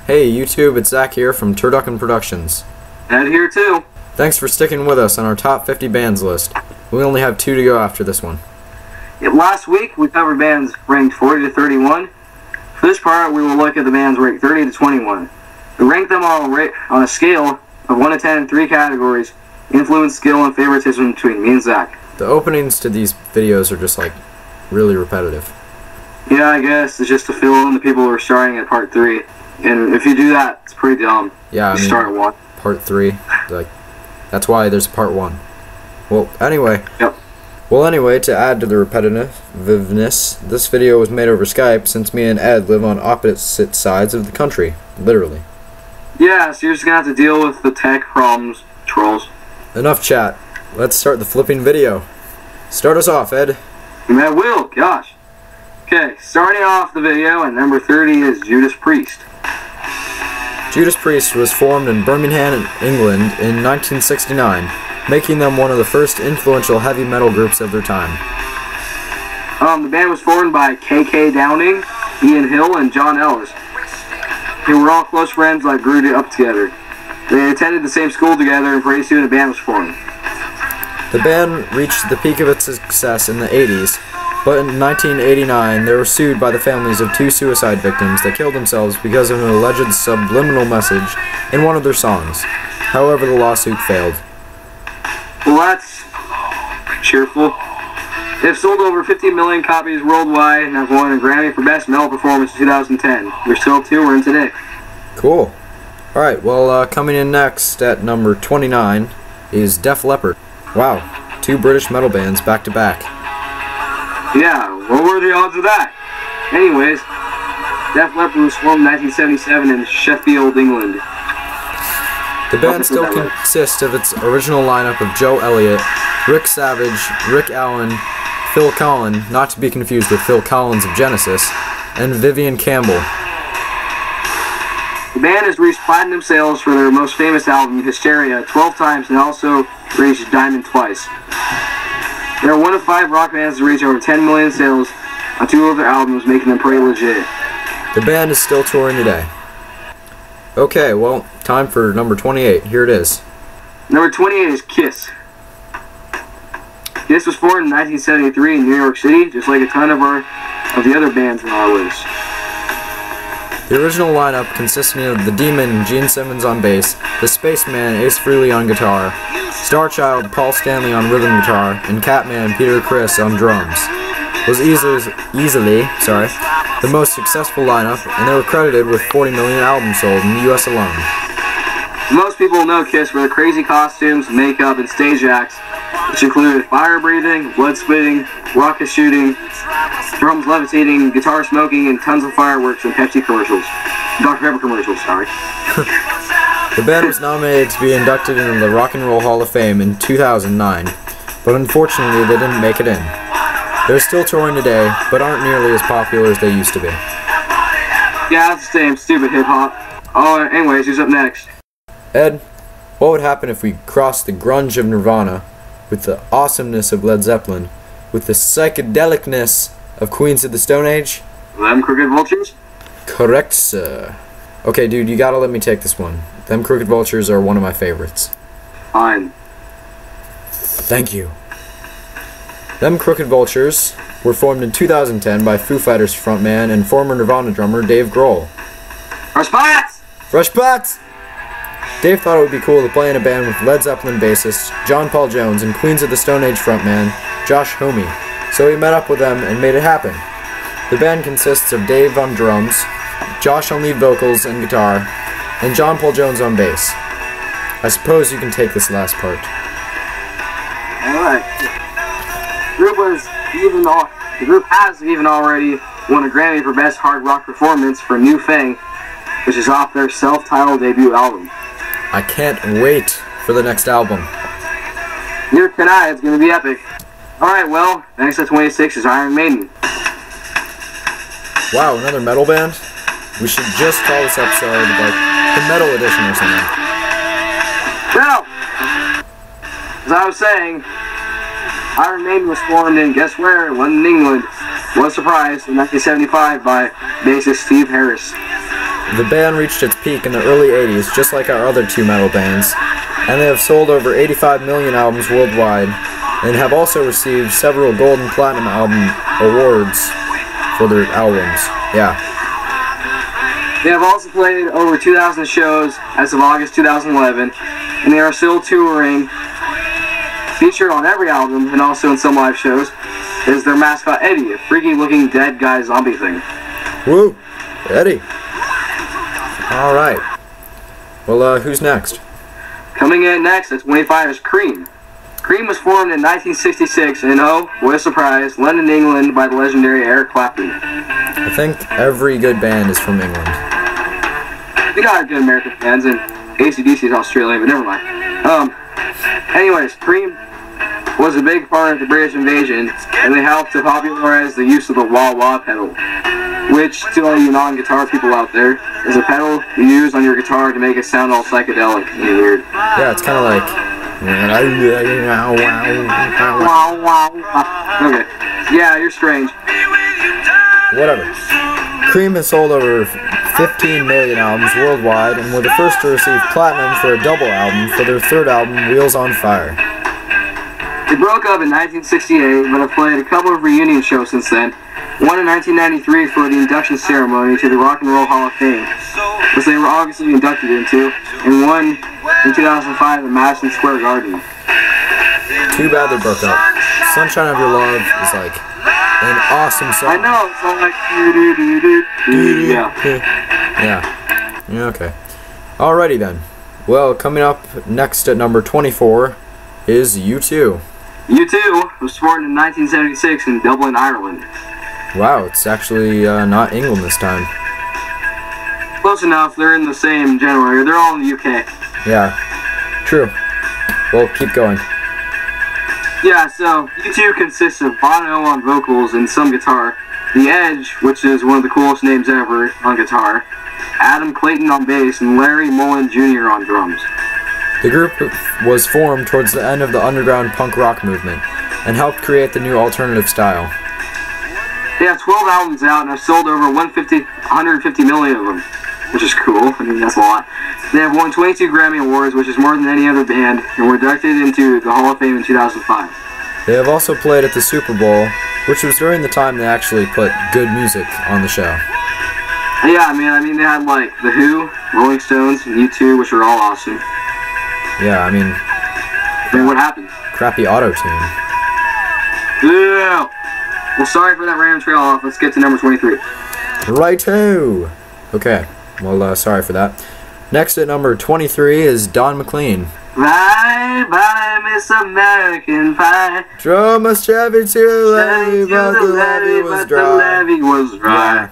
Hey YouTube, it's Zach here from Turducken Productions. Ed here too. Thanks for sticking with us on our top 50 bands list. We only have 2 to go after this one. Last week we covered bands ranked 40 to 31. For this part we will look at the bands ranked 30 to 21. We rank them all on a scale of 1 to 10 in 3 categories: influence, skill, and favoritism between me and Zach. The openings to these videos are just like really repetitive. Yeah, I guess it's just to fill in the people who are starting at part 3. And if you do that, it's pretty dumb. Yeah, I mean, start at 1. Part 3, like, that's why there's part 1. Well, anyway. Yep. Well, anyway, to add to the repetitiveness, this video was made over Skype since me and Ed live on opposite sides of the country, literally. Yeah, so you're just gonna have to deal with the tech problems, trolls. Enough chat. Let's start the flipping video. Start us off, Ed. I will, gosh. Okay, starting off the video at number 30 is Judas Priest. Judas Priest was formed in Birmingham, England in 1969, making them one of the first influential heavy metal groups of their time. The band was formed by K.K. Downing, Ian Hill, and John Ellis. They were all close friends that grew up together. They attended the same school together, and pretty soon a band was formed. The band reached the peak of its success in the 80s, but in 1989 they were sued by the families of 2 suicide victims that killed themselves because of an alleged subliminal message in one of their songs. However, the lawsuit failed. Well, that's cheerful. They've sold over 50 million copies worldwide and have won a Grammy for Best Metal Performance in 2010. They're still touring today. Cool. Alright, well, coming in next at number 29 is Def Leppard. Wow, 2 British metal bands back to back. Yeah, what were the odds of that? Anyways, Def Leppard was formed in 1977 in Sheffield, England. The band still consists of its original lineup of Joe Elliott, Rick Savage, Rick Allen, Phil Collen, not to be confused with Phil Collins of Genesis, and Vivian Campbell. The band has reached platinum sales for their most famous album, Hysteria, 12 times and also reached diamond twice. They are one of 5 rock bands to reach over 10 million sales on 2 of their albums, making them pretty legit. The band is still touring today. Okay, well, time for number 28. Here it is. Number 28 is Kiss. Kiss was formed in 1973 in New York City, just like a ton of the other bands in our list. The original lineup consisting of the Demon, Gene Simmons on bass, the Spaceman, Ace Frehley on guitar, Starchild, Paul Stanley on rhythm guitar, and Catman, Peter Criss on drums. Was easily the most successful lineup, and they were credited with 40 million albums sold in the US alone. Most people know Kiss for their crazy costumes, makeup, and stage acts, which included fire breathing, blood spitting, rocket shooting, drums levitating, guitar smoking, and tons of fireworks and Pepsi commercials. Dr. Pepper commercials, sorry. The band was nominated to be inducted into the Rock and Roll Hall of Fame in 2009, but unfortunately they didn't make it in. They're still touring today, but aren't nearly as popular as they used to be. Yeah, that's the same stupid hip-hop. Oh, anyways, who's up next? Ed, what would happen if we crossed the grunge of Nirvana with the awesomeness of Led Zeppelin, with the psychedelicness of Queens of the Stone Age? Them Crooked Vultures? Correct, sir. Okay, dude, you gotta let me take this one. Them Crooked Vultures are one of my favorites. Fine. Thank you. Them Crooked Vultures were formed in 2010 by Foo Fighters frontman and former Nirvana drummer Dave Grohl. Fresh Pots! Fresh Pots! Dave thought it would be cool to play in a band with Led Zeppelin bassist John Paul Jones and Queens of the Stone Age frontman Josh Homme, so he met up with them and made it happen. The band consists of Dave on drums, Josh on lead vocals and guitar, and John Paul Jones on bass. I suppose you can take this last part. Alright. The group has even already won a Grammy for Best Hard Rock Performance for New Fang, which is off their self-titled debut album. I can't wait for the next album. Neither can I, it's gonna be epic. Alright, well, next at 26 is Iron Maiden. Wow, another metal band? We should just call this episode like the Metal Edition or something. Well, as I was saying, Iron Maiden was formed in, guess where? London, England. What a surprise, in 1975 by bassist Steve Harris. The band reached its peak in the early 80s, just like our other two metal bands, and they have sold over 85 million albums worldwide, and have also received several gold and platinum album awards for their albums. Yeah. They have also played over 2,000 shows as of August 2011, and they are still touring. Featured on every album, and also in some live shows, is their mascot Eddie, a freaky-looking dead guy zombie thing. Woo! Eddie! Alright. Well, who's next? Coming in next at 25 is Cream. Cream was formed in 1966 in, oh, what a surprise, London, England by the legendary Eric Clapton. I think every good band is from England. We got good American fans, and AC/DC is Australian, but never mind. Anyways, Cream was a big part of the British invasion, and they helped to popularize the use of the wah-wah pedal, which, to all you non-guitar people out there, is a pedal you use on your guitar to make it sound all psychedelic and weird. Yeah, it's kind of like... Okay. Yeah, you're strange. Whatever. Cream has sold over 15 million albums worldwide, and were the first to receive platinum for a double album for their third album, Wheels on Fire. They broke up in 1968, but have played a couple of reunion shows since then. One in 1993 for the induction ceremony to the Rock and Roll Hall of Fame, which they were obviously inducted into, and one in 2005 at Madison Square Garden. Too bad they broke up. Sunshine of Your Love is like an awesome song. I know, it's all like Yeah, okay. Alrighty then. Well, coming up next at number 24 is U2. U2 was formed in 1976 in Dublin, Ireland. Wow, it's actually not England this time. Close enough, they're in the same general area. They're all in the UK. Yeah, true. Well, keep going. Yeah, so U2 consists of Bono on vocals and some guitar, The Edge, which is one of the coolest names ever, on guitar, Adam Clayton on bass, and Larry Mullen Jr. on drums. The group was formed towards the end of the underground punk rock movement, and helped create the new alternative style. They have 12 albums out and have sold over 150 million of them, which is cool. I mean, that's a lot. They have won 22 Grammy Awards, which is more than any other band, and were inducted into the Hall of Fame in 2005. They have also played at the Super Bowl, which was during the time they actually put good music on the show. Yeah, I mean, they had like The Who, Rolling Stones, and U2, which are all awesome. Yeah, I mean, what happened? Crappy auto-tune. Yeah. Well, sorry for that random trail off. Let's get to number 23. Righto! Okay, well, sorry for that. Next at number 23 is Don McLean. Bye bye, Miss American Pie. Drove my Chevy to the levee, but the levee was dry. The levee was dry.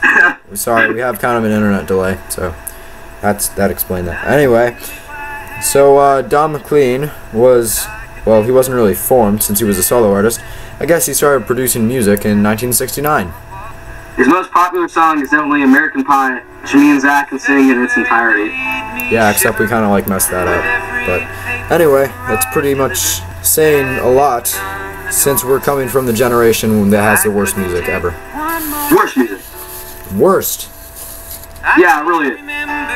Yeah. Sorry, we have kind of an internet delay, so that explained that. Anyway, so Don McLean was, well, he wasn't really formed since he was a solo artist. I guess he started producing music in 1969. His most popular song is definitely American Pie, which me and Zach can sing in its entirety. Yeah, except we kind of like messed that up. But anyway, that's pretty much saying a lot, since we're coming from the generation that has the worst music ever. Worst music. Worst. Yeah, it really is.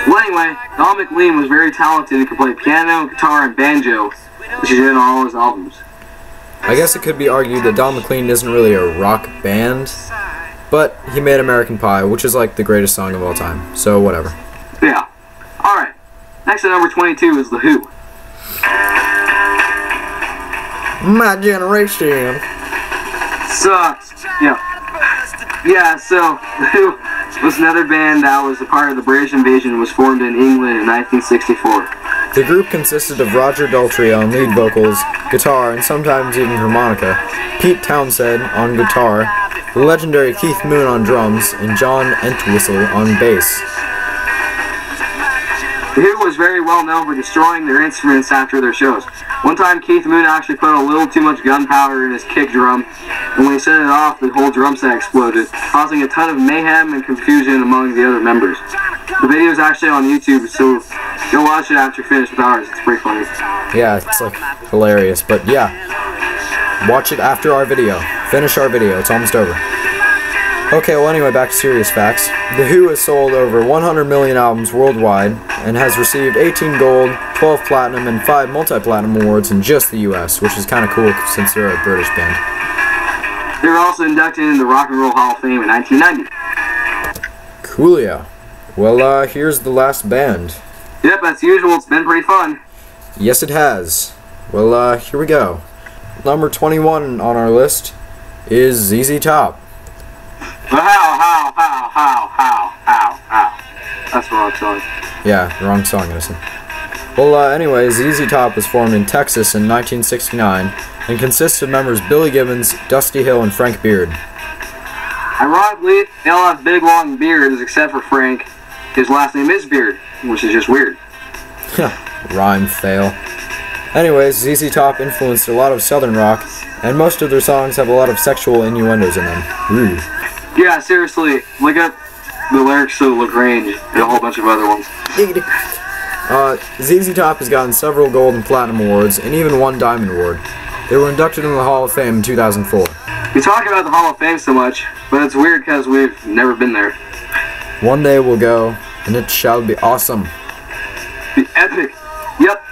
Well, anyway, Don McLean was very talented and could play piano, guitar, and banjo, which he did on all his albums. I guess it could be argued that Don McLean isn't really a rock band, but he made American Pie, which is like the greatest song of all time, so whatever. Yeah. Alright. Next at number 22 is The Who. My generation. Sucks. Yeah. Yeah, so The Who was another band that was a part of the British invasion and was formed in England in 1964. The group consisted of Roger Daltrey on lead vocals, guitar, and sometimes even harmonica, Pete Townsend on guitar, the legendary Keith Moon on drums, and John Entwistle on bass. The Who was very well known for destroying their instruments after their shows. One time Keith Moon actually put a little too much gunpowder in his kick drum, and when he set it off, the whole drum set exploded, causing a ton of mayhem and confusion among the other members. The video is actually on YouTube, so go watch it after you finish with ours. It's pretty funny. Yeah, it's like hilarious, but yeah. Watch it after our video. Finish our video. It's almost over. Okay, well anyway, back to serious facts. The Who has sold over 100 million albums worldwide and has received 18 gold, 12 platinum, and 5 multi-platinum awards in just the US, which is kind of cool since they're a British band. They were also inducted into the Rock and Roll Hall of Fame in 1990. Coolio. Well, here's the last band. Yep, as usual, it's been pretty fun. Yes, it has. Well, here we go. Number 21 on our list is ZZ Top. But how? That's the wrong song. Yeah, wrong song, Edison. Well, anyway, ZZ Top was formed in Texas in 1969 and consists of members Billy Gibbons, Dusty Hill, and Frank Beard. Ironically, they all have big long beards except for Frank. His last name is Beard, which is just weird. Rhyme fail. Anyways, ZZ Top influenced a lot of southern rock, and most of their songs have a lot of sexual innuendos in them. Ooh. Yeah, seriously, look up the lyrics to LaGrange and a whole bunch of other ones. ZZ Top has gotten several gold and platinum awards, and even one diamond award. They were inducted into the Hall of Fame in 2004. We talk about the Hall of Fame so much, but it's weird because we've never been there. One day we'll go, and it shall be awesome. Be epic. Yep.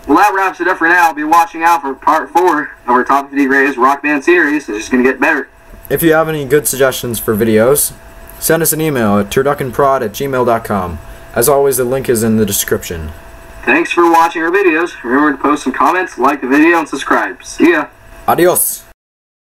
Well, that wraps it up for now. Be watching out for part 4 of our Top 50 Greatest Rock Band series. It's just going to get better. If you have any good suggestions for videos, send us an email at turduckenprod@gmail.com. As always, the link is in the description. Thanks for watching our videos. Remember to post some comments, like the video, and subscribe. See ya. Adios.